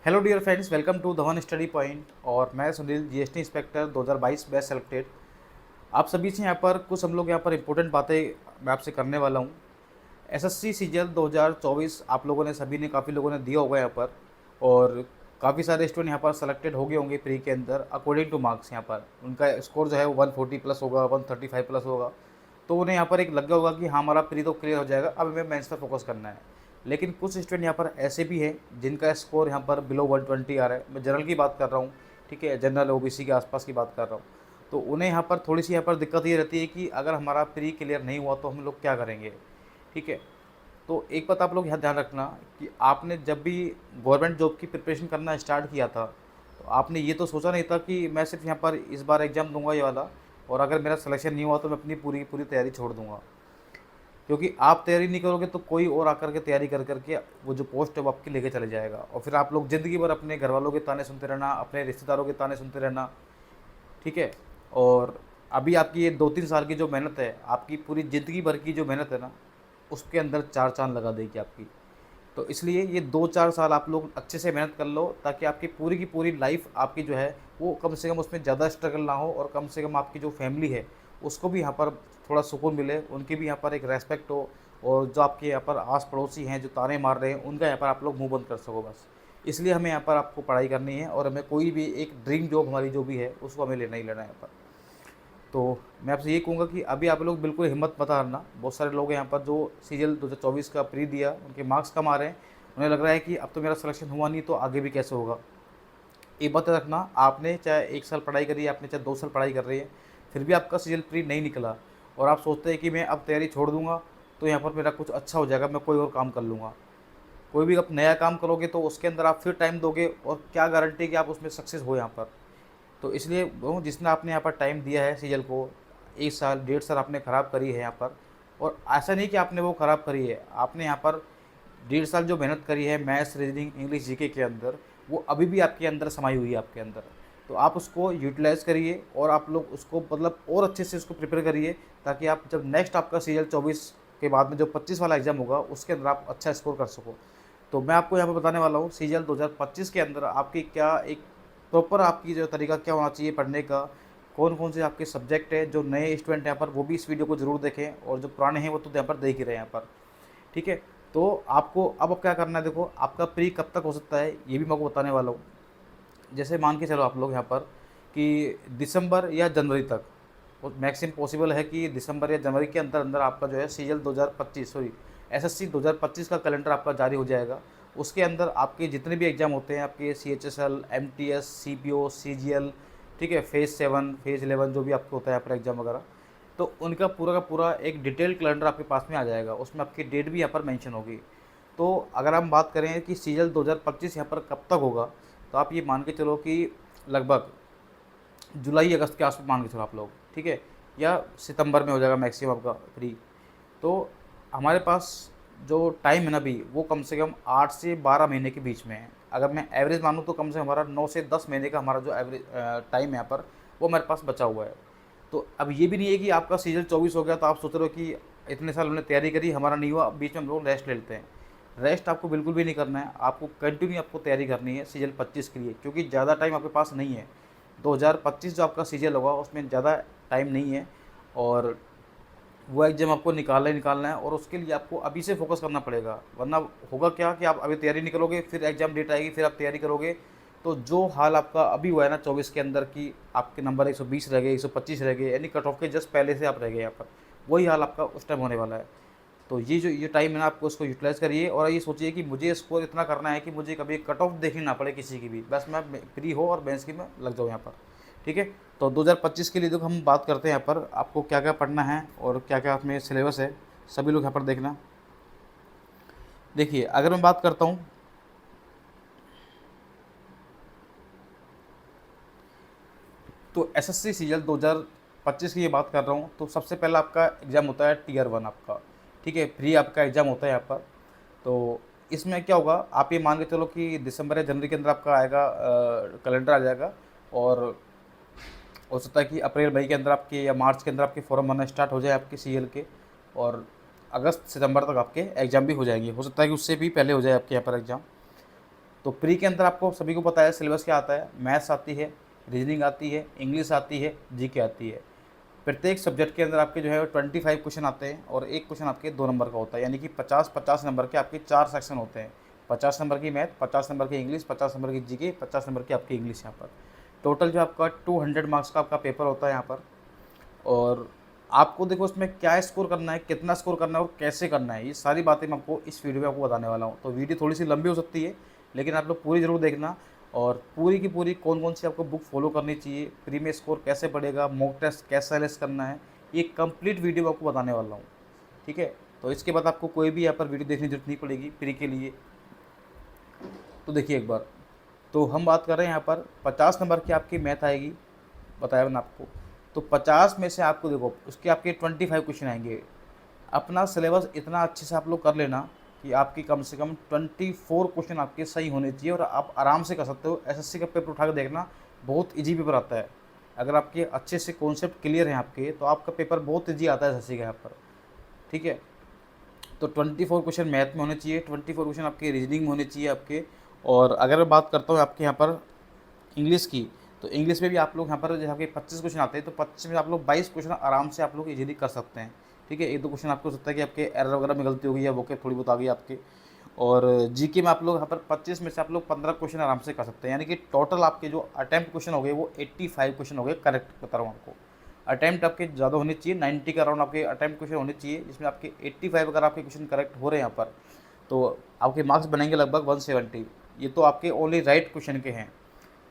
Hello dear friends, welcome to Dhawan study point. और मैं Sunil, GST inspector 2022 batch selected. आप सभी से यहाँ पर कुछ हम लोग यहाँ पर इंपॉर्टेंट बातें मैं आपसे करने वाला हूँ। एसएससी सीजीएल 2024 आप लोगों ने सभी ने काफ़ी लोगों ने दिया होगा यहाँ पर, और काफ़ी सारे स्टूडेंट यहाँ पर सेलेक्टेड हो गए होंगे प्री के अंदर अकॉर्डिंग टू मार्क्स। यहाँ पर उनका स्कोर जो है वो 140 प्लस होगा, 135 प्लस होगा। तो उन्हें यहाँ पर एक लग गया होगा कि हाँ, हमारा प्री तो क्लियर हो जाएगा, अब हमें मेंस पर फोकस करना है। लेकिन कुछ स्टूडेंट यहाँ पर ऐसे भी हैं जिनका स्कोर यहाँ पर बिलो 120 आ रहा है। मैं जनरल की बात कर रहा हूँ, ठीक है, जनरल ओबीसी के आसपास की बात कर रहा हूँ। तो उन्हें यहाँ पर थोड़ी सी यहाँ पर दिक्कत ये रहती है कि अगर हमारा प्री क्लियर नहीं हुआ तो हम लोग क्या करेंगे, ठीक है। तो एक बात आप लोग यहाँ ध्यान रखना कि आपने जब भी गवर्नमेंट जॉब की प्रिपरेशन करना स्टार्ट किया था तो आपने ये तो सोचा नहीं था कि मैं सिर्फ यहाँ पर इस बार एग्ज़ाम दूंगा ये वाला, और अगर मेरा सिलेक्शन नहीं हुआ तो मैं अपनी पूरी पूरी तैयारी छोड़ दूंगा। क्योंकि आप तैयारी नहीं करोगे तो कोई और आकर के तैयारी कर करके वो जो पोस्ट है वो आपकी लेके चले जाएगा, और फिर आप लोग ज़िंदगी भर अपने घर वालों के ताने सुनते रहना, अपने रिश्तेदारों के ताने सुनते रहना, ठीक है। और अभी आपकी ये 2-3 साल की जो मेहनत है, आपकी पूरी ज़िंदगी भर की जो मेहनत है ना, उसके अंदर चार चांद लगा देगी आपकी। तो इसलिए ये 2-4 साल आप लोग अच्छे से मेहनत कर लो, ताकि आपकी पूरी की पूरी लाइफ आपकी जो है वो कम से कम उसमें ज़्यादा स्ट्रगल ना हो, और कम से कम आपकी जो फैमिली है उसको भी यहाँ पर थोड़ा सुकून मिले, उनकी भी यहाँ पर एक रेस्पेक्ट हो। और जो आपके यहाँ पर आस पड़ोसी हैं जो ताने मार रहे हैं उनका यहाँ पर आप लोग मुंह बंद कर सको बस। इसलिए हमें यहाँ पर आपको पढ़ाई करनी है, और हमें कोई भी एक ड्रीम जॉब हमारी जो भी है उसको हमें लेना ही लेना है यहाँ पर। तो मैं आपसे ये कहूँगा कि अभी आप लोग बिल्कुल हिम्मत मत हारना। बहुत सारे लोग हैं यहाँ पर जो सीजीएल 2024 का प्री दिया, उनके मार्क्स कम आ रहे हैं, उन्हें लग रहा है कि अब तो मेरा सिलेक्शन हुआ नहीं तो आगे भी कैसे होगा। एक बात रखना, आपने चाहे 1 साल पढ़ाई करी, आपने चाहे 2 साल पढ़ाई कर रही है, फिर भी आपका सीजीएल प्री नहीं निकला, और आप सोचते हैं कि मैं अब तैयारी छोड़ दूंगा तो यहाँ पर मेरा कुछ अच्छा हो जाएगा, मैं कोई और काम कर लूँगा। कोई भी आप नया काम करोगे तो उसके अंदर आप फिर टाइम दोगे, और क्या गारंटी कि आप उसमें सक्सेस हो यहाँ पर। तो इसलिए वो जिसने आपने यहाँ पर टाइम दिया है सीजल को, 1 साल 1.5 साल आपने ख़राब करी है यहाँ पर। और ऐसा नहीं कि आपने वो ख़राब करी है, आपने यहाँ पर 1.5 साल जो मेहनत करी है मैथ्स, रीजनिंग, इंग्लिश, जीके के अंदर, वो अभी भी आपके अंदर समाई हुई है आपके अंदर। तो आप उसको यूटिलाइज़ करिए, और आप लोग उसको मतलब और अच्छे से उसको प्रिपेयर करिए, ताकि आप जब नेक्स्ट आपका सीजल 24 के बाद में जो 25 वाला एग्ज़ाम होगा उसके अंदर आप अच्छा स्कोर कर सको। तो मैं आपको यहाँ पर बताने वाला हूँ सीजीएल 2025 के अंदर आपकी क्या एक प्रॉपर आपकी जो तरीका क्या होना चाहिए पढ़ने का, कौन कौन से आपके सब्जेक्ट है। जो नए स्टूडेंट हैं यहाँ पर वो भी इस वीडियो को ज़रूर देखें, और जो पुराने हैं वो तो यहाँ पर देख ही रहे हैं यहाँ पर, ठीक है। तो आपको अब क्या करना है, देखो आपका प्री कब तक हो सकता है ये भी मैं आपको बताने वाला हूँ। जैसे मान के चलो आप लोग यहाँ पर कि दिसंबर या जनवरी तक, मैक्सिमम पॉसिबल है कि दिसंबर या जनवरी के अंदर अंदर आपका जो है सीजीएल 2025 सॉरी एसएससी 2025 का कैलेंडर आपका जारी हो जाएगा। उसके अंदर आपके जितने भी एग्ज़ाम होते हैं, आपके सीएचएसएल, एमटीएस, सीपीओ, सीजीएल, ठीक है, फेज़ 7, फेज़ 11 जो भी आपको होता है यहाँ पर एग्ज़ाम वगैरह, तो उनका पूरा का पूरा एक डिटेल कैलेंडर आपके पास में आ जाएगा। उसमें आपकी डेट भी यहाँ पर मेंशन होगी। तो अगर हम बात करें कि सीजीएल 2025 यहाँ पर कब तक होगा, तो आप ये मान के चलो कि लगभग जुलाई अगस्त के आसपास मान के चलो आप लोग, ठीक है, या सितंबर में हो जाएगा मैक्सिमम आपका फ्री। तो हमारे पास जो टाइम है ना अभी, वो कम से कम 8 से 12 महीने के बीच में है। अगर मैं एवरेज मानूँ तो कम से हमारा 9 से 10 महीने का हमारा जो एवरेज टाइम है यहाँ पर वो हमारे पास बचा हुआ है। तो अब ये भी नहीं है कि आपका सीजन 24 हो गया तो आप सोच रहे हो कि इतने साल हमने तैयारी करी, हमारा नहीं हुआ, बीच में हम लोग रेस्ट ले लेते हैं। रेस्ट आपको बिल्कुल भी नहीं करना है, आपको कंटिन्यू आपको तैयारी करनी है सीजन 25 के लिए, क्योंकि ज़्यादा टाइम आपके पास नहीं है। 2025 जो आपका सीजन होगा उसमें ज़्यादा टाइम नहीं है, और वो एग्जाम आपको निकालना ही निकालना है, और उसके लिए आपको अभी से फोकस करना पड़ेगा। वरना होगा क्या कि आप अभी तैयारी नहीं करोगे, फिर एग्ज़ाम डेट आएगी, फिर आप तैयारी करोगे, तो जो हाल आपका अभी हुआ है ना 24 के अंदर की आपके नंबर 120 रह गए, 125 रह गए, यानी कट ऑफ के जस्ट पहले से आप रह गए यहाँ पर, वही हाल आपका उस टाइम होने वाला है। तो ये जो ये टाइम है ना, आपको उसको यूटिलाइज़ करिए, और ये सोचिए कि मुझे स्कोर इतना करना है कि मुझे कभी कट ऑफ देखनी ना पड़े किसी की भी, बस मैं फ्री हो और बेंच की में लग जाऊँ यहाँ पर, ठीक है। तो 2025 के लिए देखो हम बात करते हैं यहाँ पर आपको क्या क्या पढ़ना है और क्या क्या उसमें सिलेबस है, सभी लोग यहाँ पर देखना। देखिए अगर मैं बात करता हूँ, तो एसएससी सीजीएल 2025 की ये बात कर रहा हूँ, तो सबसे पहला आपका एग्ज़ाम होता है टीयर 1 आपका, ठीक है, फ्री आपका एग्ज़ाम होता है यहाँ पर। तो इसमें क्या होगा, आप ये मान के चलो कि दिसंबर या जनवरी के अंदर आपका आएगा, कैलेंडर आ जाएगा, और हो सकता है कि अप्रैल मई के अंदर आपके या मार्च के अंदर आपके फॉर्म भरना स्टार्ट हो जाए आपके सीएल के, और अगस्त सितंबर तक आपके एग्ज़ाम भी हो जाएंगे। हो सकता है कि उससे भी पहले हो जाए आपके यहाँ पर एग्ज़ाम। तो प्री के अंदर आपको सभी को पता है सिलेबस क्या आता है, मैथ्स आती है, रीजनिंग आती है, इंग्लिश आती है, जीके आती है। प्रत्येक सब्जेक्ट के अंदर आपके जो है 25 क्वेश्चन आते हैं और एक क्वेश्चन आपके 2 नंबर का होता है, यानी कि 50-50 नंबर के आपके 4 सेक्शन होते हैं। 50 नंबर की मैथ, 50 नंबर की इंग्लिश, 50 नंबर की जीके, 50 नंबर की आपकी इंग्लिश। यहाँ पर टोटल जो आपका 200 मार्क्स का आपका पेपर होता है यहाँ पर। और आपको देखो उसमें क्या स्कोर करना है, कितना स्कोर करना है और कैसे करना है, ये सारी बातें मैं आपको इस वीडियो में आपको बताने वाला हूँ। तो वीडियो थोड़ी सी लंबी हो सकती है, लेकिन आप लोग पूरी ज़रूर देखना। और पूरी की पूरी कौन कौन सी आपको बुक फॉलो करनी चाहिए, प्री में स्कोर कैसे पड़ेगा, मॉक टेस्ट कैसे एनालाइज करना है, ये कंप्लीट वीडियो मैं आपको बताने वाला हूँ। ठीक है, तो इसके बाद आपको कोई भी यहाँ पर वीडियो देखने की जरूरत नहीं पड़ेगी प्री के लिए। तो देखिए एक बार, तो हम बात कर रहे हैं यहाँ पर 50 नंबर की आपकी मैथ आएगी, बताया मैंने आपको। तो 50 में से आपको देखो उसके आपके 25 क्वेश्चन आएंगे। अपना सिलेबस इतना अच्छे से आप लोग कर लेना कि आपकी कम से कम 24 क्वेश्चन आपके सही होने चाहिए और आप आराम से कर सकते हो। एसएससी का पेपर उठा के देखना, बहुत इजी पेपर आता है। अगर आपके अच्छे से कॉन्सेप्ट क्लियर हैं आपके, तो आपका पेपर बहुत इजी आता है एसएससी का यहाँ पर। ठीक है, तो 24 क्वेश्चन मैथ में होने चाहिए, 24 क्वेश्चन आपके रीजनिंग में होने चाहिए आपके। और अगर मैं बात करता हूँ आपके यहाँ पर इंग्लिश की, तो इंग्लिश में भी आप लोग यहाँ पर जैसे आपके 25 क्वेश्चन आते हैं, तो 25 में आप लोग 22 क्वेश्चन आराम से आप लोग इजीली कर सकते हैं। ठीक है, एक दो क्वेश्चन आपको हो सकता है कि आपके एरर वगैरह में गलती होगी या वो थोड़ी बहुत आ गई आपके। और जीके में आप लोग यहाँ पर 25 में से आप लोग 15 क्वेश्चन आराम से कर सकते हैं, यानी कि टोटल आपके जो अटैम्प्ट क्वेश्चन हो गए वो 85 क्वेश्चन हो गए। करेक्ट बता रहा हूँ आपको, अटैम्प्ट आपके ज़्यादा होने चाहिए, 90 का अराउंड आपके अटैम्प्ट क्वेश्चन होने चाहिए, जिसमें आपके 85 अगर आपके क्वेश्चन करेक्ट हो रहे हैं यहाँ पर, तो आपके मार्क्स बनेंगे लगभग 170। ये तो आपके ओनली राइट क्वेश्चन के हैं।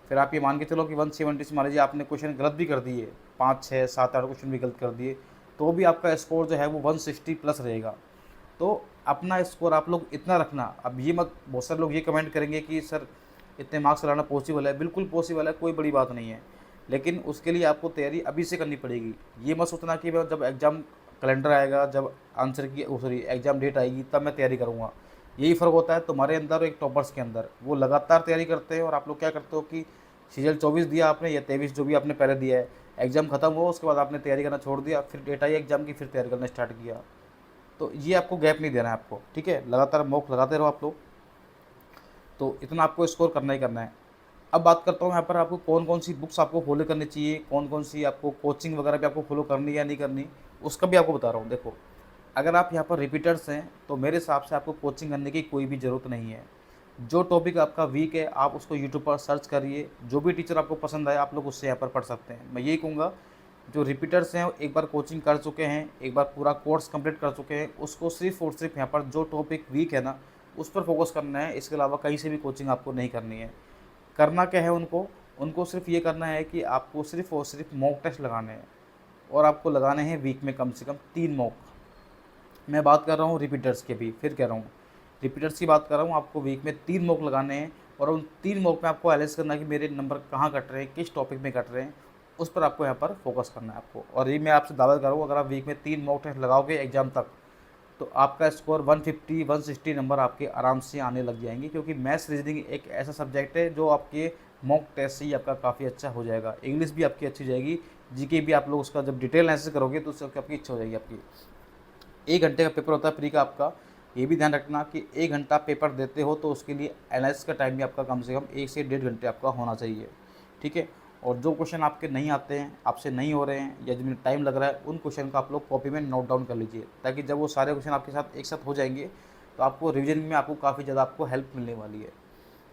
फिर आप ये मान के चलो कि 170 से मान लीजिए आपने क्वेश्चन गलत भी कर दिए, 5, 6, 7, 8 क्वेश्चन भी गलत कर दिए, तो भी आपका स्कोर जो है वो 160 प्लस रहेगा। तो अपना स्कोर आप लोग इतना रखना। अब ये मत, बहुत सारे लोग ये कमेंट करेंगे कि सर इतने मार्क्स लाना पॉसिबल है? बिल्कुल पॉसिबल है, कोई बड़ी बात नहीं है, लेकिन उसके लिए आपको तैयारी अभी से करनी पड़ेगी। ये मत सोचना कि मैं जब एग्ज़ाम कैलेंडर आएगा, जब आंसर की सॉरी एग्ज़ाम डेट आएगी तब मैं तैयारी करूँगा। यही फ़र्क होता है तुम्हारे अंदर और एक टॉपर्स के अंदर। वो लगातार तैयारी करते हैं और आप लोग क्या करते हो कि सीजल 24 दिया आपने या 23 जो भी आपने पहले दिया है, एग्ज़ाम खत्म हुआ उसके बाद आपने तैयारी करना छोड़ दिया, फिर डेट आई एग्ज़ाम की, फिर तैयारी करना स्टार्ट किया। तो ये आपको गैप नहीं देना है आपको। ठीक है, लगातार मॉक लगाते रहो आप लोग, तो इतना आपको स्कोर करना ही करना है। अब बात करता हूँ यहाँ पर आपको कौन कौन सी बुक्स आपको फॉलो करनी चाहिए, कौन कौन सी आपको कोचिंग वगैरह भी आपको फॉलो करनी है या नहीं करनी, उसका भी आपको बता रहा हूँ। देखो, अगर आप यहाँ पर रिपीटर्स हैं तो मेरे हिसाब से आपको कोचिंग करने की कोई भी ज़रूरत नहीं है। जो टॉपिक आपका वीक है आप उसको यूट्यूब पर सर्च करिए, जो भी टीचर आपको पसंद आए आप लोग उससे यहाँ पर पढ़ सकते हैं। मैं यही कहूँगा, जो रिपीटर्स हैं एक बार कोचिंग कर चुके हैं, एक बार पूरा कोर्स कंप्लीट कर चुके हैं, उसको सिर्फ और सिर्फ यहाँ पर जो टॉपिक वीक है ना उस पर फोकस करना है। इसके अलावा कहीं से भी कोचिंग आपको नहीं करनी है। करना क्या है उनको, उनको सिर्फ ये करना है कि आपको सिर्फ और सिर्फ मॉक टेस्ट लगाने हैं, और आपको लगाने हैं वीक में कम से कम 3 मॉक। मैं बात कर रहा हूँ रिपीटर्स के भी, फिर कह रहा हूँ रिपीटर्स की बात कर रहा हूँ। आपको वीक में 3 मॉक लगाने हैं और उन 3 मॉक में आपको एनालाइज करना है कि मेरे नंबर कहाँ कट रहे हैं, किस टॉपिक में कट रहे हैं, उस पर आपको यहाँ पर फोकस करना है आपको। और ये मैं आपसे दावा कर रहा हूँ, अगर आप वीक में 3 मॉक टेस्ट लगाओगे एग्जाम तक, तो आपका स्कोर 150-160 नंबर आपके आराम से आने लग जाएंगे, क्योंकि मैथ्स रीजनिंग एक ऐसा सब्जेक्ट है जो आपके मॉक टेस्ट से ही आपका काफ़ी अच्छा हो जाएगा। इंग्लिश भी आपकी अच्छी जाएगी, जीके भी आप लोग उसका जब डिटेल एनालिसिस करोगे तो उससे आपकी इच्छा हो जाएगी आपकी। 1 घंटे का पेपर होता है प्री का आपका, ये भी ध्यान रखना कि 1 घंटा पेपर देते हो तो उसके लिए एनालिसिस का टाइम भी आपका कम से कम 1 से 1.5 घंटे आपका होना चाहिए। ठीक है, और जो क्वेश्चन आपके नहीं आते हैं, आपसे नहीं हो रहे हैं या जिनमें टाइम लग रहा है, उन क्वेश्चन को आप लोग कॉपी में नोट डाउन कर लीजिए, ताकि जब वो सारे क्वेश्चन आपके साथ एक साथ हो जाएंगे तो आपको रिवीजन में आपको काफ़ी ज़्यादा आपको हेल्प मिलने वाली है।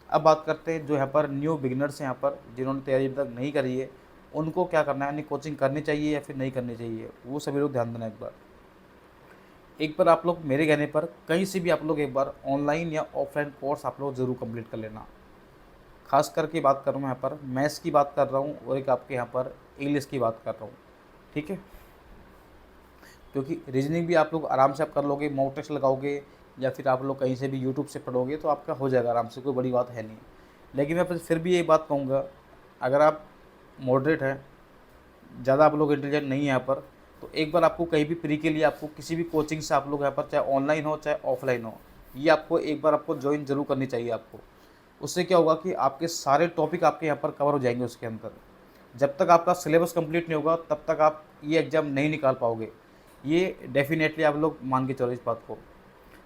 अब बात करते हैं जो यहाँ पर न्यू बिगिनर्स हैं, यहाँ पर जिन्होंने तैयारी अभी तक नहीं करी है, उनको क्या करना है, यानी कोचिंग करनी चाहिए या फिर नहीं करनी चाहिए, वो सभी लोग ध्यान देना। एक बार आप लोग मेरे कहने पर कहीं से भी आप लोग एक बार ऑनलाइन या ऑफलाइन कोर्स आप लोग ज़रूर कंप्लीट कर लेना। खास करके बात कर रहा हूँ यहाँ पर मैथ्स की बात कर रहा हूँ और एक आपके यहाँ पर इंग्लिश की बात कर रहा हूँ। ठीक है, क्योंकि रीजनिंग भी आप लोग आराम से आप कर लोगे, मॉक टेस्ट लगाओगे या फिर आप लोग कहीं से भी यूट्यूब से पढ़ोगे तो आपका हो जाएगा आराम से, कोई बड़ी बात है नहीं। लेकिन मैं फिर भी ये बात कहूँगा, अगर आप मॉडरेट हैं, ज़्यादा आप लोग इंटेलिजेंट नहीं है यहाँ पर, तो एक बार आपको कहीं भी प्री के लिए आपको किसी भी कोचिंग से आप लोग यहाँ पर, चाहे ऑनलाइन हो चाहे ऑफलाइन हो, ये आपको एक बार आपको ज्वाइन जरूर करनी चाहिए आपको। उससे क्या होगा कि आपके सारे टॉपिक आपके यहाँ पर कवर हो जाएंगे उसके अंदर। जब तक आपका सिलेबस कंप्लीट नहीं होगा तब तक आप ये एग्ज़ाम नहीं निकाल पाओगे, ये डेफिनेटली आप लोग मान के चलो इस बात को।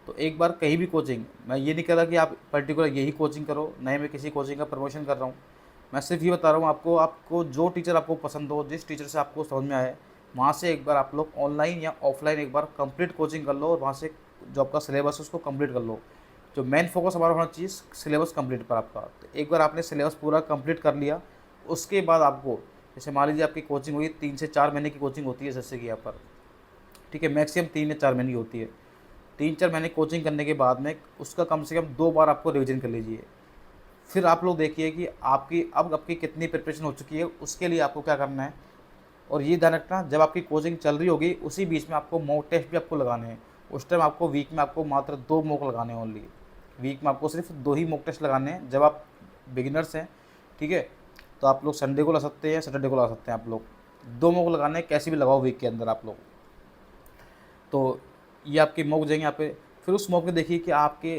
तो एक बार कहीं भी कोचिंग, मैं ये नहीं कह रहा कि आप पर्टिकुलर यही कोचिंग करो, नहीं मैं किसी कोचिंग का प्रमोशन कर रहा हूँ, मैं सिर्फ ये बता रहा हूँ आपको, आपको जो टीचर आपको पसंद हो, जिस टीचर से आपको समझ में आए, वहाँ से एक बार आप लोग ऑनलाइन या ऑफलाइन एक बार कंप्लीट कोचिंग कर लो, और वहाँ से जो आपका सिलेबस है उसको कंप्लीट कर लो। जो मेन फोकस हमारा होना चाहिए सिलेबस कंप्लीट पर आपका। तो एक बार आपने सिलेबस पूरा कंप्लीट कर लिया, उसके बाद आपको, जैसे मान लीजिए आपकी कोचिंग हुई 3 से 4 महीने की कोचिंग होती है जैसे कि यहाँ पर, ठीक है, मैक्सिमम 3 या 4 महीने की होती है। 3-4 महीने कोचिंग करने के बाद में उसका कम से कम 2 बार आपको रिविजन कर लीजिए। फिर आप लोग देखिए कि आपकी कितनी प्रिपरेशन हो चुकी है, उसके लिए आपको क्या करना है। और ये ध्यान रखना, जब आपकी कोचिंग चल रही होगी उसी बीच में आपको मॉक टेस्ट भी आपको लगाने हैं। उस टाइम आपको वीक में आपको मात्र 2 मॉक लगाने हैं ओनली। वीक में आपको सिर्फ 2 ही मॉक टेस्ट लगाने हैं जब आप बिगिनर्स हैं, ठीक है। तो आप लोग संडे को ला सकते हैं, सैटरडे को ला सकते हैं, आप लोग 2 मॉक लगाने हैं, कैसे भी लगाओ वीक के अंदर आप लोग। तो ये आपके मॉक जाएंगे यहाँ पे। फिर उस मॉक में देखिए कि आपके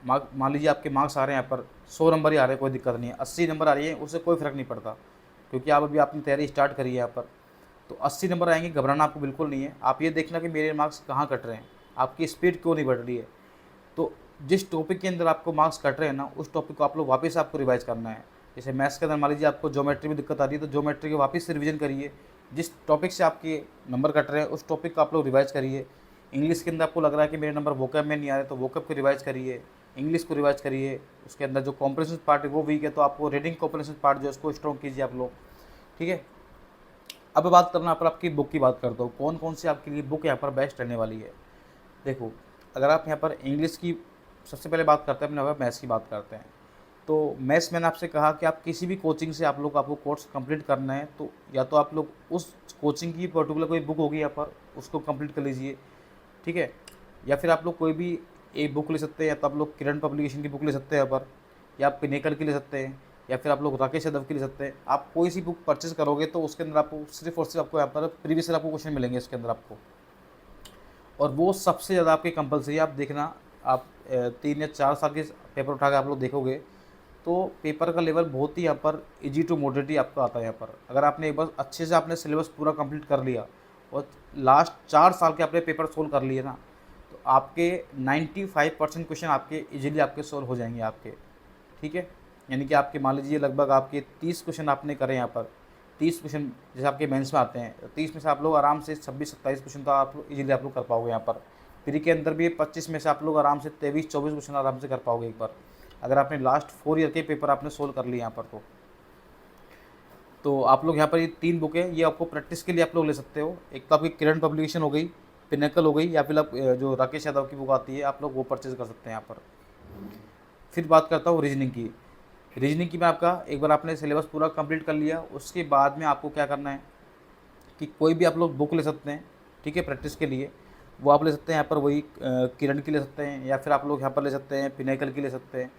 मार्क, मान लीजिए आपके मार्क्स आ रहे हैं यहाँ पर 100 नंबर ही आ रहे हैं, कोई दिक्कत नहीं है। 80 नंबर आ रही है, उससे कोई फ़र्क नहीं पड़ता, क्योंकि आप अभी आपने तैयारी स्टार्ट करी है यहाँ पर। तो 80 नंबर आएंगे, घबराना आपको बिल्कुल नहीं है। आप ये देखना कि मेरे मार्क्स कहाँ कट रहे हैं, आपकी स्पीड क्यों नहीं बढ़ रही है। तो जिस टॉपिक के अंदर आपको मार्क्स कट रहे हैं ना, उस टॉपिक को आप लोग वापस आपको रिवाइज़ करना है। जैसे मैथ्स के अंदर मान लीजिए आपको ज्योमेट्री में दिक्कत आ रही है, तो ज्योमेट्री के वापस से रिवीजन करिए। जिस टॉपिक से आपके नंबर कट रहे हैं उस टॉपिक को आप लोग रिवाइज़ करिए। इंग्लिश के अंदर आपको लग रहा है कि मेरे नंबर वोकैब में नहीं आ रहे, तो वोकैब को रिवाइज़ करिए, इंग्लिश को रिवाइज़ करिए। उसके अंदर जो कॉम्प्रिहेंशन पार्ट है वो वीक है, तो आपको रीडिंग कॉम्प्रिहेंशन पार्ट जो है उसको स्ट्रॉन्ग कीजिए आप लोग, ठीक है। अब बात करना यहाँ पर आपकी बुक की बात करता हूँ, कौन कौन सी आपके लिए बुक यहाँ पर बेस्ट रहने वाली है। देखो, अगर आप यहाँ पर इंग्लिश की सबसे पहले बात करते हैं, अपने मैथ्स की बात करते हैं। तो मैथ्स मैंने आपसे कहा कि आप किसी भी कोचिंग से आपको कोर्स कंप्लीट करना है, तो या तो आप लोग उस कोचिंग की पर्टिकुलर कोई बुक होगी यहाँ पर, उसको कंप्लीट कर लीजिए, ठीक है। या फिर आप लोग कोई भी एक बुक ले सकते हैं, या तो आप लोग किरण पब्लिकेशन की बुक ले सकते हैं यहाँ पर, या आप पिनेकल की ले सकते हैं, या फिर आप लोग राकेश यादव की ले सकते हैं। आप कोई सी बुक परचेज करोगे तो उसके अंदर आपको सिर्फ और सिर्फ आपको यहाँ पर प्रीवियस आपको क्वेश्चन मिलेंगे इसके अंदर आपको, और वो सबसे ज़्यादा आपके कंपलसरी। आप देखना, आप 3 या 4 साल के पेपर उठा के आप लोग देखोगे तो पेपर का लेवल बहुत ही यहाँ पर इजी टू मॉडरेट ही आपका आता है यहाँ पर। अगर आपने एक बार अच्छे से आपने सिलेबस पूरा कंप्लीट कर लिया और लास्ट 4 साल के आपने पेपर सोल्व कर लिए ना, तो आपके 95% क्वेश्चन आपके इजीली आपके सोल्व हो जाएंगे आपके, ठीक है। यानी कि आपके मान लीजिए लगभग आपके 30 क्वेश्चन आपने करे यहाँ पर, 30 क्वेश्चन जैसे आपके मेंस में आते हैं, तो 30 में से आप लोग आराम से 26-27 क्वेश्चन तो आप इजीली आप लोग कर पाओगे यहाँ पर। प्री के अंदर भी 25 में से आप लोग आराम से 23-24 क्वेश्चन आराम से कर पाओगे एक बार, अगर आपने लास्ट 4 ईयर के पेपर आपने सोल्व कर लिए यहाँ पर। तो आप लोग यहाँ पर ये 3 बुकें, ये आपको प्रैक्टिस के लिए आप लोग ले सकते हो। एक तो आपकी किरण पब्लिकेशन हो गई, पिनेकल हो गई, या फिर आप जो राकेश यादव की बुक आती है आप लोग वो परचेज कर सकते हैं यहाँ पर। फिर बात करता हूँ रीजनिंग की। रीजनिंग की मैं आपका, एक बार आपने सिलेबस पूरा कंप्लीट कर लिया, उसके बाद में आपको क्या करना है कि कोई भी आप लोग बुक ले सकते हैं, ठीक है, प्रैक्टिस के लिए। वो आप ले सकते हैं यहाँ पर, वही किरण की ले सकते हैं, या फिर आप लोग यहाँ पर ले सकते हैं पिनेकल की ले सकते हैं।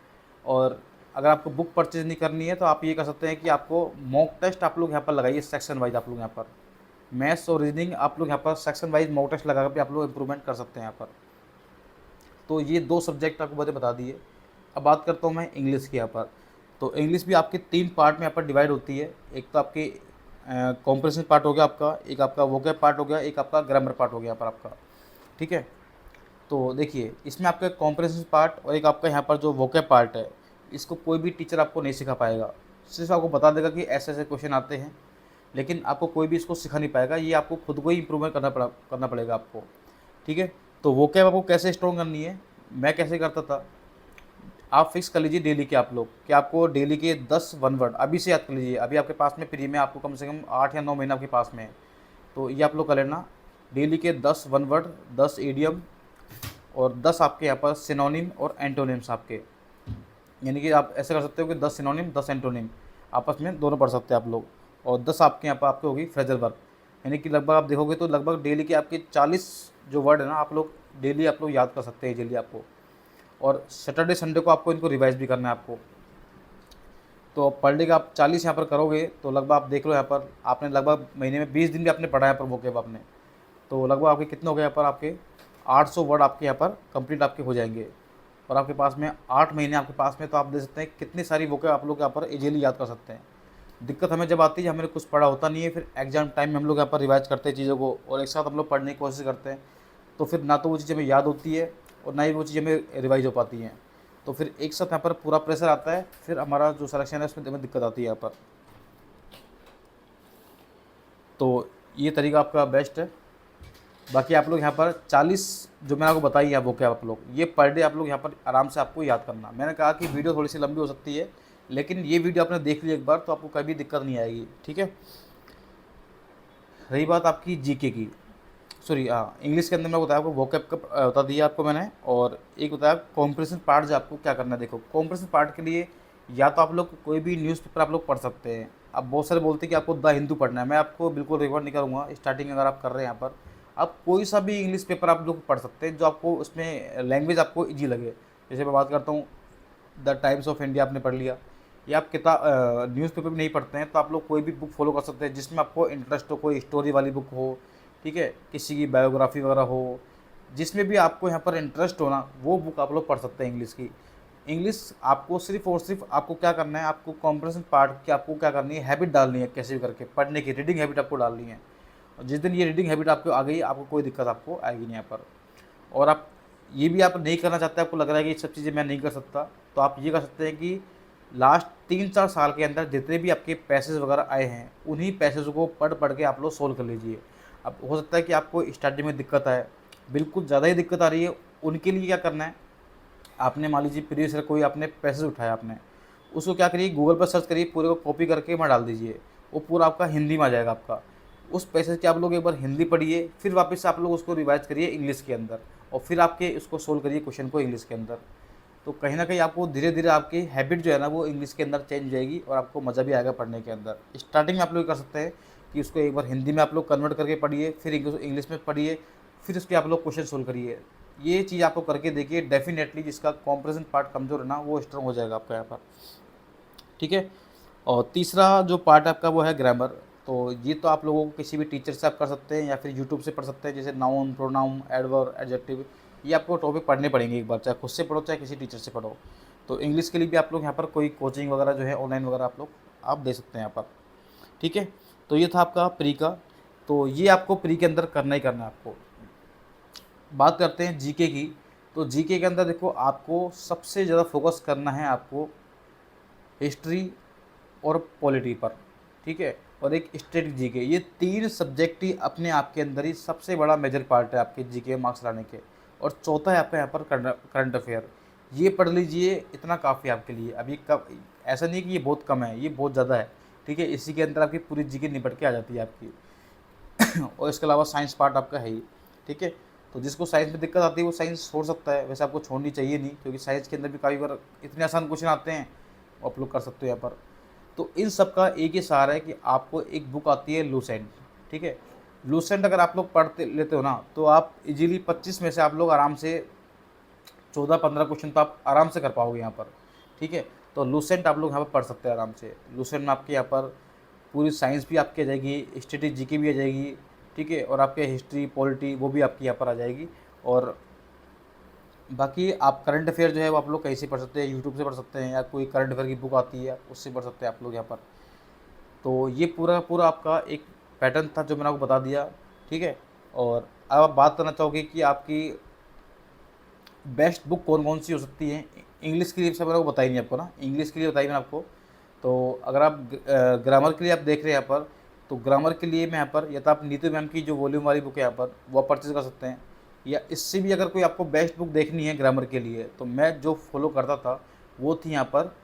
और अगर आपको बुक परचेज नहीं करनी है तो आप ये कर सकते हैं कि आपको मॉक टेस्ट आप लोग यहाँ पर लगाइए सेक्शन वाइज। आप लोग यहाँ पर मैथ्स और रीजनिंग आप लोग यहाँ पर सेक्शन वाइज मॉक टेस्ट लगा कर आप लोग इंप्रूवमेंट कर सकते हैं यहाँ पर। तो ये 2 सब्जेक्ट आपको मैंने बता दिए। अब बात करता हूँ मैं इंग्लिश की यहाँ पर। तो इंग्लिश भी आपके 3 पार्ट में यहाँ पर डिवाइड होती है। एक तो आपके कॉम्प्रिहेंशन पार्ट हो गया आपका, एक आपका वोकैब पार्ट हो गया, एक आपका ग्रामर पार्ट हो गया यहाँ पर आपका, ठीक है। तो देखिए, इसमें आपका कॉम्प्रिहेंशन पार्ट और एक आपका यहाँ पर जो वोकैब पार्ट है, इसको कोई भी टीचर आपको नहीं सिखा पाएगा। सिर्फ आपको बता देगा कि ऐसे ऐसे क्वेश्चन आते हैं, लेकिन आपको कोई भी इसको सिखा नहीं पाएगा। ये आपको खुद को ही इंप्रूवमेंट करना पड़ेगा आपको, ठीक है। तो वोकैब आपको कैसे स्ट्रॉन्ग करनी है, मैं कैसे करता था, आप फिक्स कर लीजिए डेली के आप लोग कि आपको डेली के 10 वन वर्ड अभी से याद कर लीजिए। अभी आपके पास में फ्री में आपको कम से कम 8 या 9 महीना आपके पास में है, तो ये आप लोग कर लेना। डेली के 10 वन वर्ड, 10 ईडियम और 10 आपके यहाँ पर सिनोनिम और एंटोनिम्स आपके। यानी कि आप ऐसे कर सकते हो कि 10 सिनोनिम 10 एंटोनिम आपस में दोनों पढ़ सकते हैं आप लोग, और 10 आपके यहाँ पर आपके होगी फ्रेजल वर्ब। यानी कि लगभग आप देखोगे तो लगभग डेली के आपके 40 जो वर्ड है ना, आप लोग डेली आप लोग याद कर सकते हैं जल्दी आपको। और सैटरडे संडे को आपको इनको रिवाइज भी करना है आपको। तो पर डे का आप 40 यहाँ पर करोगे तो लगभग आप देख लो यहाँ पर आपने लगभग महीने में 20 दिन भी आपने पढ़ा है यहाँ पर वोकैब आपने, तो लगभग आपके कितने हो गए यहाँ पर, आपके 800 वर्ड आपके यहाँ पर कंप्लीट आपके हो जाएंगे। और आपके पास में 8 महीने आपके पास में, तो आप देख सकते हैं कितनी सारी वोकैब आप लोग यहाँ पर इजीली याद कर सकते हैं। दिक्कत हमें जब आती है, हमें कुछ पढ़ा होता नहीं है, फिर एग्जाम टाइम में हम लोग यहाँ पर रिवाइज करते हैं चीज़ों को, और एक साथ हम लोग पढ़ने की कोशिश करते हैं, तो फिर ना तो वो चीज़ हमें याद होती है और ना ही वो चीज़ हमें रिवाइज हो पाती हैं। तो फिर एक साथ यहाँ पर पूरा प्रेशर आता है, फिर हमारा जो सिलेक्शन है उसमें हमें दिक्कत आती है यहाँ पर। तो ये तरीका आपका बेस्ट है। बाकी आप लोग यहाँ पर 40 जो मैंने आपको बताई है वो क्या आप लोग ये पर डे आप लोग यहाँ पर आराम से आपको याद करना। मैंने कहा कि वीडियो थोड़ी सी लंबी हो सकती है, लेकिन ये वीडियो आपने देख ली एक बार तो आपको कभी दिक्कत नहीं आएगी, ठीक है। रही बात आपकी जीके की, सॉरी हाँ, इंग्लिश के अंदर मैं बताया आपको वोकैब का बता दिया आपको मैंने, और एक बताया कॉम्प्रेशन पार्ट जो आपको क्या करना है। देखो कॉम्प्रेशन पार्ट के लिए या तो आप लोग कोई भी न्यूज़पेपर आप लोग पढ़ सकते हैं। अब बहुत सारे बोलते हैं कि आपको द हिंदू पढ़ना है, मैं आपको बिल्कुल रिकमेंड नहीं करूँगा। स्टार्टिंग अगर आप कर रहे हैं यहाँ पर, आप कोई सा भी इंग्लिश पेपर आप लोग पढ़ सकते हैं जो आपको उसमें लैंग्वेज आपको ईजी लगे। जैसे मैं बात करता हूँ द टाइम्स ऑफ इंडिया आपने पढ़ लिया, या आप किताब न्यूज़पेपर भी नहीं पढ़ते हैं तो आप लोग कोई भी बुक फॉलो कर सकते हैं जिसमें आपको इंटरेस्ट हो, कोई स्टोरी वाली बुक हो, ठीक है, किसी की बायोग्राफी वगैरह हो, जिसमें भी आपको यहाँ पर इंटरेस्ट हो ना, वो बुक आप लोग पढ़ सकते हैं इंग्लिश की। इंग्लिश आपको सिर्फ और सिर्फ आपको क्या करना है, आपको कॉम्प्रिहेंशन पार्ट की आपको क्या करनी है, हैबिट डालनी है, कैसे भी करके पढ़ने की रीडिंग हैबिट आपको डालनी है। और जिस दिन ये रीडिंग हैबिट आपको आ गई, आपको कोई दिक्कत आपको आएगी नहीं यहाँ पर। और आप ये भी आप नहीं करना चाहते, आपको लग रहा है कि ये सब चीज़ें मैं नहीं कर सकता, तो आप ये कर सकते हैं कि लास्ट 3-4 साल के अंदर जितने भी आपके पैसेज वगैरह आए हैं उन्हीं पैसेज को पढ़ पढ़ के आप लोग सोल्व कर लीजिए। अब हो सकता है कि आपको स्टार्टिंग में दिक्कत आए, बिल्कुल ज़्यादा ही दिक्कत आ रही है, उनके लिए क्या करना है, आपने मान लीजिए प्रीवियस ईयर कोई आपने पैसेज उठाया, आपने उसको क्या करिए, गूगल पर सर्च करिए, पूरे को कॉपी करके वहाँ डाल दीजिए, वो पूरा आपका हिंदी में आ जाएगा आपका। उस पैसेज के आप लोग एक बार हिंदी पढ़िए, फिर वापस से आप लोग उसको रिवाइज करिए इंग्लिश के अंदर, और फिर आपके उसको सोल्व करिए क्वेश्चन को इंग्लिश के अंदर। तो कहीं ना कहीं आपको धीरे धीरे आपकी हैबिट जो है ना वो इंग्लिश के अंदर चेंज हो जाएगी, और आपको मज़ा भी आएगा पढ़ने के अंदर। स्टार्टिंग में आप लोग कर सकते हैं कि उसको एक बार हिंदी में आप लोग कन्वर्ट करके पढ़िए, फिर इंग्लिश में पढ़िए, फिर उसके आप लोग क्वेश्चन सोल्व करिए। ये चीज़ आपको करके देखिए, डेफिनेटली जिसका कॉम्प्रिहेंशन पार्ट कमज़ोर है ना वो स्ट्रॉन्ग हो जाएगा आपका यहाँ पर, ठीक है। और तीसरा जो पार्ट आपका वो है ग्रामर। तो ये तो आप लोगों को किसी भी टीचर से आप कर सकते हैं या फिर यूट्यूब से पढ़ सकते हैं, जैसे नाउन, प्रोनाउन, एडवर्ब, एडजेक्टिव, ये आपको टॉपिक पढ़ने पड़ेंगे एक बार, चाहे खुद से पढ़ो चाहे किसी टीचर से पढ़ो। तो इंग्लिश के लिए भी आप लोग यहाँ पर कोई कोचिंग वगैरह जो है ऑनलाइन वगैरह आप लोग आप दे सकते हैं यहाँ पर, ठीक है। तो ये था आपका प्री का, तो ये आपको प्री के अंदर करना ही करना है आपको। बात करते हैं जीके की। तो जीके के अंदर देखो आपको सबसे ज़्यादा फोकस करना है आपको हिस्ट्री और पॉलिटी पर, ठीक है, और एक स्टेट जीके। ये 3 सब्जेक्ट ही अपने आप के अंदर ही सबसे बड़ा मेजर पार्ट है आपके जीके मार्क्स लाने के। और चौथा है आपका यहाँ पर करंट अफेयर। ये पढ़ लीजिए, इतना काफ़ी है आपके लिए। अभी कब, ऐसा नहीं कि ये बहुत कम है, ये बहुत ज़्यादा है, ठीक है। इसी के अंदर आपकी पूरी जीके निपट के आ जाती है आपकी। और इसके अलावा साइंस पार्ट आपका है ही, ठीक है। तो जिसको साइंस में दिक्कत आती है वो साइंस छोड़ सकता है, वैसे आपको छोड़नी चाहिए नहीं, क्योंकि साइंस के अंदर भी काफ़ी बार इतने आसान क्वेश्चन आते हैं, आप लोग कर सकते हो यहाँ पर। तो इन सब का एक ही सहारा है कि आपको एक बुक आती है लूसेंट, ठीक है। लूसेंट अगर आप लोग पढ़ते लेते हो ना तो आप इजीली 25 में से आप लोग आराम से 14-15 क्वेश्चन तो आप आराम से कर पाओगे यहाँ पर, ठीक है। तो लूसेंट आप लोग यहाँ पर पढ़ सकते हैं आराम से। लूसेंट में आपके यहाँ पर पूरी साइंस भी आपकी आ जाएगी, स्टैटिक जीके भी आ जाएगी, ठीक है, और आपके हिस्ट्री पॉलिटी वो भी आपकी यहाँ पर आ जाएगी। और बाकी आप करंट अफेयर जो है वो आप लोग कहीं से पढ़ सकते हैं, यूट्यूब से पढ़ सकते हैं, या कोई करंट अफेयर की बुक आती है उससे पढ़ सकते हैं आप लोग यहाँ पर। तो ये पूरा पूरा आपका एक पैटर्न था जो मैंने आपको बता दिया, ठीक है। और अब आप बात करना चाहोगे कि आपकी बेस्ट बुक कौन कौन सी हो सकती है। इंग्लिश के लिए सब मैंने आपको बताई नहीं आपको ना, इंग्लिश के लिए बताई मैंने आपको। तो अगर आप ग्रामर के लिए आप देख रहे हैं यहाँ पर, तो ग्रामर के लिए मैं यहाँ पर या तो आप नीतू मैम की जो वॉल्यूम वाली बुक है यहाँ पर वो आप परचेज़ कर सकते हैं, या इससे भी अगर कोई आपको बेस्ट बुक देखनी है ग्रामर के लिए तो मैं जो फॉलो करता था वो थी यहाँ पर,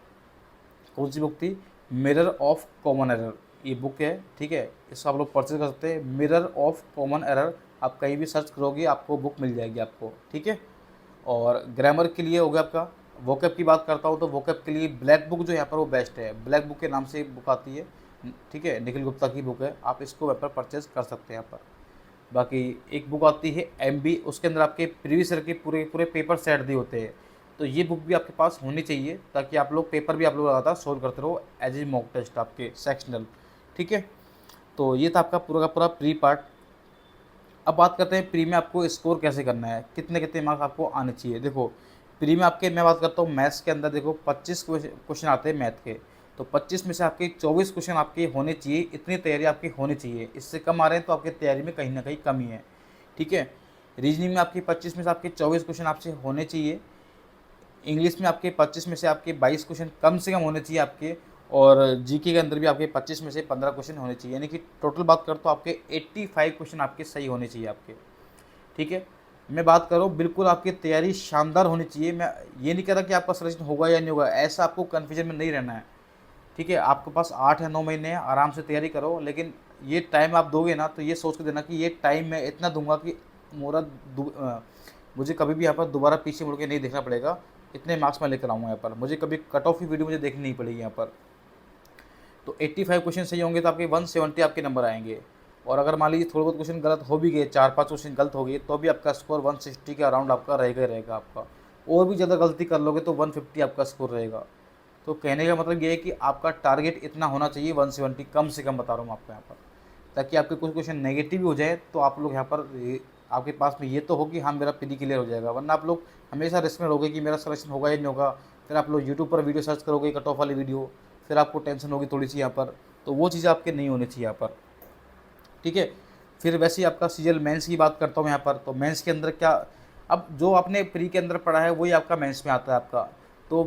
कौन सी बुक थी, मिरर ऑफ कॉमन एरर, ये बुक है, ठीक है। इसको आप लोग परचेज कर सकते हैं, मिरर ऑफ कॉमन एरर। आप कहीं भी सर्च करोगे आपको बुक मिल जाएगी आपको, ठीक है। और ग्रामर के लिए हो गया आपका। वोकैब की बात करता हूँ तो वोकैब के लिए ब्लैक बुक जो यहाँ पर वो बेस्ट है, ब्लैक बुक के नाम से बुक आती है, ठीक है, निखिल गुप्ता की बुक है, आप इसको यहाँ पर परचेज कर सकते हैं यहाँ पर। बाकी एक बुक आती है MB, उसके अंदर आपके प्रीवियस ईयर के पूरे पूरे पेपर सेट दिए होते हैं। तो ये बुक भी आपके पास होनी चाहिए ताकि आप लोग पेपर भी आप लोग लगातार सोल्व करते रहो एज ए मॉक टेस्ट आपके सेक्शनल, ठीक है। तो ये था आपका पूरा का पूरा प्री पार्ट। अब बात करते हैं प्री में आपको स्कोर कैसे करना है, कितने कितने मार्क्स आपको आने चाहिए। देखो प्री में आपके, मैं बात करता हूँ मैथ्स के अंदर, देखो 25 क्वेश्चन आते हैं मैथ के, तो 25 में से आपके 24 क्वेश्चन आपके होने चाहिए, इतनी तैयारी आपकी होनी चाहिए। इससे कम आ रहे हैं तो आपकी तैयारी में कहीं ना कहीं कमी है, ठीक है। रीजनिंग में आपके 25 में से आपके 24 क्वेश्चन आपसे होने चाहिए। इंग्लिश में आपके 25 में से आपके 22 क्वेश्चन कम से कम होने चाहिए आपके, और जीके के अंदर भी आपके 25 में से 15 क्वेश्चन होने चाहिए, यानी कि टोटल बात करो तो आपके 85 क्वेश्चन आपके सही होने चाहिए आपके। ठीक है, मैं बात करूँ बिल्कुल आपकी तैयारी शानदार होनी चाहिए। मैं ये नहीं कह रहा कि आपका सिलेक्शन होगा या नहीं होगा, ऐसा आपको कन्फ्यूजन में नहीं रहना है। ठीक है, आपके पास 8 या 9 महीने हैं, आराम से तैयारी करो, लेकिन ये टाइम आप दोगे ना तो ये सोच के देना कि ये टाइम मैं इतना दूंगा कि मोरा मुझे कभी भी यहाँ पर दोबारा पीछे मुड़ के नहीं देखना पड़ेगा। इतने मार्क्स मैं लेकर आऊँगा यहाँ पर, मुझे कभी कट ऑफ की वीडियो मुझे देखनी नहीं पड़ेगी यहाँ पर। तो 85 क्वेश्चन सही होंगे तो आपके 170 आपके नंबर आएंगे। और अगर मान लीजिए थोड़े बहुत क्वेश्चन गलत हो भी गए, 4-5 क्वेश्चन गलत हो गए, तो भी आपका स्कोर 160 के अराउंड आपका रहेगा ही रहेगा आपका। और भी ज़्यादा गलती कर लोगे तो 150 आपका स्कोर रहेगा। तो कहने का मतलब ये है कि आपका टारगेट इतना होना चाहिए 170 कम से कम, बता रहा हूँ आपको यहाँ पर, ताकि आपके कुछ क्वेश्चन नेगेटिव भी हो जाए तो आप लोग यहाँ पर आपके पास में ये तो हो कि हाँ मेरा प्री क्लियर हो जाएगा। वरना आप लोग हमेशा रिस्क में रहोगे कि मेरा सिलेक्शन होगा या नहीं होगा। फिर आप लोग यूट्यूब पर वीडियो सर्च करोगे कट ऑफ वाली वीडियो, फिर आपको टेंशन होगी थोड़ी सी यहाँ पर, तो वो चीज़ आपके नहीं होनी चाहिए यहाँ पर। ठीक है, फिर वैसे ही आपका सीजल मेंस की बात करता हूँ यहाँ पर। तो मेंस के अंदर क्या, अब जो आपने प्री के अंदर पढ़ा है वही आपका मेंस में आता है आपका। तो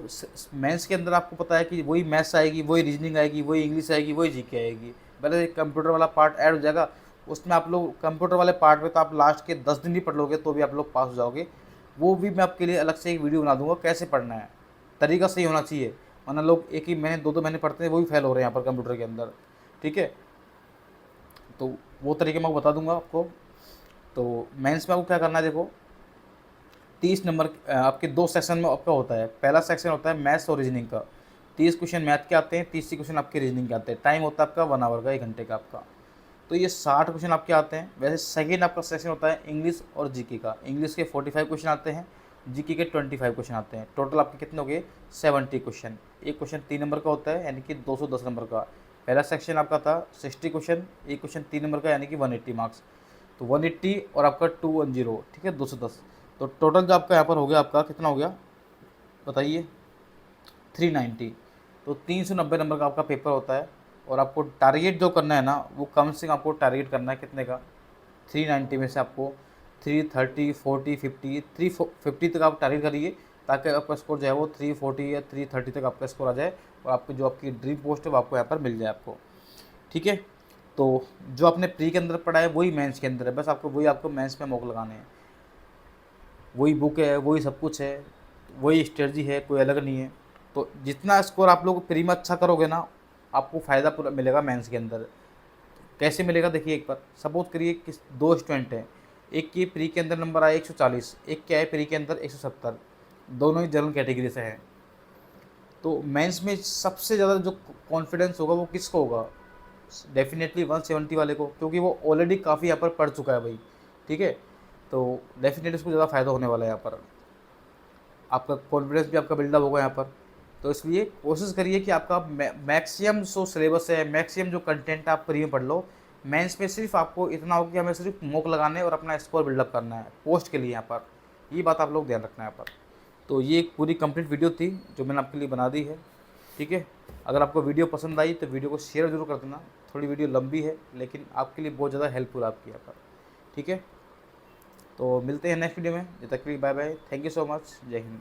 मेंस के अंदर आपको पता है कि वही मैथ्स आएगी, वही रीजनिंग आएगी, वही इंग्लिश आएगी, वही जीके आएगी। पहले कंप्यूटर वाला पार्ट ऐड हो जाएगा, उसमें आप लोग कंप्यूटर वाले पार्ट में तो आप लास्ट के 10 दिन भी पढ़ लोगे तो भी आप लोग पास हो जाओगे। वो भी मैं आपके लिए अलग से एक वीडियो बना दूंगा कैसे पढ़ना है, तरीका सही होना चाहिए। वरना लोग एक ही महीने 2-2 महीने पढ़ते हैं, वो भी फेल हो रहे हैं यहाँ पर कंप्यूटर के अंदर। ठीक है, तो वो तरीके मैं बता दूंगा आपको। तो मेंस में आपको क्या करना है, देखो 30 नंबर आपके 2 सेक्शन में आपका होता है। पहला सेक्शन होता है मैथ्स और रीजनिंग का, 30 क्वेश्चन मैथ के आते हैं, 30 क्वेश्चन आपके रीजनिंग के आते हैं। टाइम होता है आपका 1 आवर का, 1 घंटे का आपका। तो ये 60 क्वेश्चन आपके आते हैं। वैसे सेकेंड आपका सेक्शन होता है इंग्लिश और जीके का। इंग्लिश के 45 क्वेश्चन आते हैं, जीके के 25 क्वेश्चन आते हैं। टोटल आपके कितने हो गए, 70 क्वेश्चन। एक क्वेश्चन 3 नंबर का होता है, यानी कि 210 नंबर का। पहला सेक्शन आपका था 60 क्वेश्चन, एक क्वेश्चन 3 नंबर का, यानी कि 180 मार्क्स। तो 180 और आपका 210, ठीक है, 210। तो टोटल जो आपका यहाँ पर हो गया, आपका कितना हो गया बताइए, 390। तो 390 नंबर का आपका पेपर होता है। और आपको टारगेट जो करना है ना, वो कम से कम आपको टारगेट करना है कितने का, 390 में से आपको 330, 40, 50, 350 तक आप टारगेट करिए, ताकि आपका स्कोर जो है वो 340 या 330 तक आपका स्कोर आ जाए, और आपकी जो आपकी ड्रीम पोस्ट है वो आपको यहाँ पर मिल जाए आपको। ठीक है, तो जो आपने प्री के अंदर पढ़ा है वही मेंस के अंदर है, बस आपको वही आपको मेंस में मौके लगाने हैं। वही बुक है, वही सब कुछ है, वही स्ट्रेटजी है, कोई अलग नहीं है। तो जितना स्कोर आप लोग प्री में अच्छा करोगे ना, आपको फ़ायदा पूरा मिलेगा मेंस के अंदर। कैसे मिलेगा देखिए, एक बार सपोज करिए कि 2 स्टूडेंट हैं, एक की प्री के अंदर नंबर आए 140, एक के आए प्री के अंदर 170, दोनों ही जनरल कैटेगरी से हैं। तो मेंस में सबसे ज़्यादा जो कॉन्फिडेंस होगा वो किसको होगा, डेफिनेटली 170 वाले को, क्योंकि वो ऑलरेडी काफ़ी यहाँ पर पढ़ चुका है भाई। ठीक है, तो डेफिनेटली उसको ज़्यादा फ़ायदा होने वाला है यहाँ पर, आपका कॉन्फिडेंस भी आपका बिल्डअप होगा यहाँ पर। तो इसलिए कोशिश करिए कि आपका मैक्सिमम जो सिलेबस है, मैक्सिमम जो कंटेंट आप प्री में पढ़ लो। मेंस में सिर्फ आपको इतना हो कि हमें सिर्फ मॉक लगाने और अपना स्कोर बिल्डअप करना है पोस्ट के लिए यहाँ पर। ये बात आप लोग ध्यान रखना है यहाँ पर। तो ये एक पूरी कंप्लीट वीडियो थी जो मैंने आपके लिए बना दी है। ठीक है, अगर आपको वीडियो पसंद आई तो वीडियो को शेयर जरूर कर देना। थोड़ी वीडियो लंबी है लेकिन आपके लिए बहुत ज़्यादा हेल्पफुल है आपकी यहाँ पर। ठीक है, तो मिलते हैं नेक्स्ट वीडियो में, जब तक के लिए bye bye, thank you so much, जय हिंद।